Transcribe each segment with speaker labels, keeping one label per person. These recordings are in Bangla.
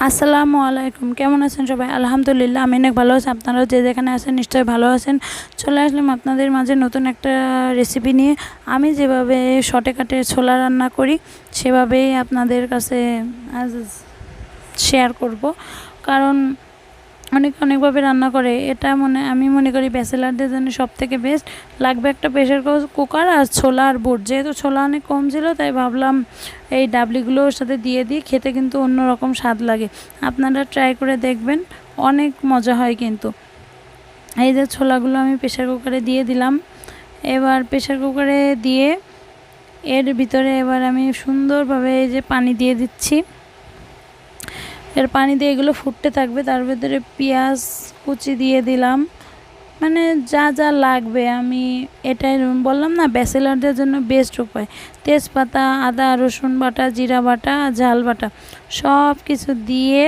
Speaker 1: আসসালামু আলাইকুম। কেমন আছেন সবাই? আলহামদুলিল্লাহ আমি অনেক ভালো আছি। আপনারাও যে যেখানে আছেন নিশ্চয়ই ভালো আছেন। চলে আসলাম আপনাদের মাঝে নতুন একটা রেসিপি নিয়ে। আমি যেভাবে শর্টকাটে ছোলা রান্না করি সেভাবেই আপনাদের কাছে আজ শেয়ার করব। কারণ অনেকভাবে রান্না করে, এটা আমি মনে করি ব্যাচেলারদের জন্য সবথেকে বেস্ট। লাগবে একটা প্রেশার কুকার আর ছোলা আর বুট। যেহেতু ছোলা অনেক কম ছিল তাই ভাবলাম এই ডাবলিগুলো ওর সাথে দিয়ে দিই, খেতে কিন্তু অন্যরকম স্বাদ লাগে। আপনারা ট্রাই করে দেখবেন, অনেক মজা হয় কিন্তু। এই যে ছোলাগুলো আমি প্রেশার কুকারে দিয়ে দিলাম। এবার প্রেশার কুকারে দিয়ে এর ভিতরে এবার আমি সুন্দরভাবে এই যে পানি দিয়ে দিচ্ছি। এর পানি দিয়ে এগুলো ফুটতে থাকবে, তার ভিতরে পেঁয়াজ কুচি দিয়ে দিলাম, মানে যা যা লাগবে। আমি এটাই বললাম না, ব্যাচেলারদের জন্য বেস্ট উপায়। তেজপাতা, আদা রসুন বাটা, জিরা বাটা, ঝাল বাটা সব কিছু দিয়ে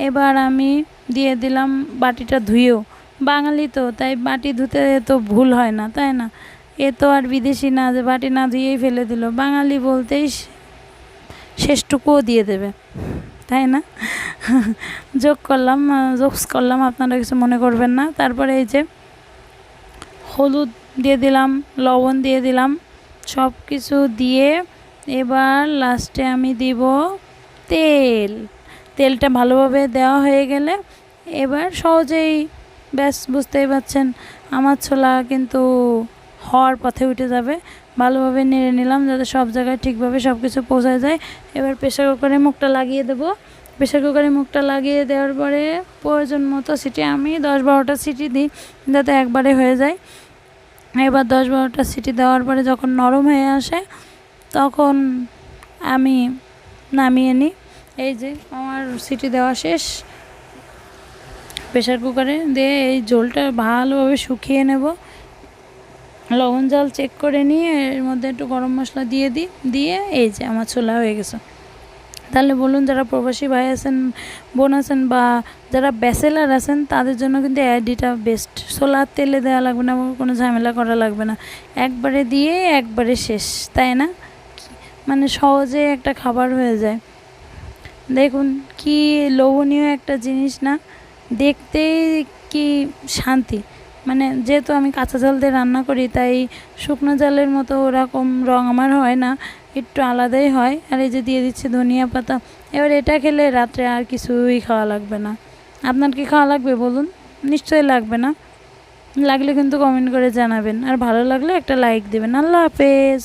Speaker 1: এবার আমি দিয়ে দিলাম বাটিটা ধুয়েও। বাঙালি তো তাই বাটি ধুতে তো ভুল হয় না, তাই না? এ তো আর বিদেশি না যে বাটি না ধুয়েই ফেলে দিল। বাঙালি বলতেই শেষটুকুও দিয়ে দেবে, তাই না? জোকস করলাম, আপনারা কিছু মনে করবেন না। তারপরে এই যে হলুদ দিয়ে দিলাম, লবণ দিয়ে দিলাম, সব কিছু দিয়ে এবার লাস্টে আমি দিব তেলটা ভালোভাবে দেওয়া হয়ে গেলে এবার সহজেই ব্যাস, বুঝতেই পারছেন আমার ছোলা কিন্তু হওয়ার পথে উঠে যাবে। ভালোভাবে নেড়ে নিলাম যাতে সব জায়গায় ঠিকভাবে সব কিছু পৌঁছায় যায়। এবার প্রেশার কুকারে মুখটা লাগিয়ে দেবো। প্রেশার কুকারে মুখটা লাগিয়ে দেওয়ার পরে প্রয়োজন মতো সিটি আমি 10-12টা সিটি দিই যাতে একবারে হয়ে যায়। এবার 10-12টা সিটি দেওয়ার পরে যখন নরম হয়ে আসে তখন আমি নামিয়ে নিই। এই যে আমার সিটি দেওয়া শেষ। প্রেশার কুকারে দিয়ে এই ঝোলটা ভালোভাবে শুকিয়ে নেব। লবণ জল চেক করে নিয়ে এর মধ্যে একটু গরম মশলা দিয়ে এই যে আমার ছোলা হয়ে গেছে। তাহলে বলুন, যারা প্রবাসী ভাই আছেন, বোন আছেন বা যারা ব্যাচেলার আছেন তাদের জন্য কিন্তু আইডিটা বেস্ট। ছোলার তেলে দেওয়া লাগবে না, কোনো ঝামেলা করা লাগবে না, একবারে দিয়ে একবারে শেষ, তাই না? মানে সহজে একটা খাবার হয়ে যায়। দেখুন কি লোভনীয় একটা জিনিস না? দেখতেই কি শান্তি। মানে যেহেতু আমি কাঁচা জাল দিয়ে রান্না করি তাই শুকনো জালের মতো ওরকম রং আমার হয় না, একটু আলাদাই হয়। আর এই যে দিয়ে দিচ্ছি ধনিয়া পাতা। এবার এটা খেলে রাত্রে আর কিছুই খাওয়া লাগবে না। আপনার কি খাওয়া লাগবে বলুন? নিশ্চয়ই লাগবে না? লাগলে কিন্তু কমেন্ট করে জানাবেন, আর ভালো লাগলে একটা লাইক দেবেন। আল্লাহ হাফেজ।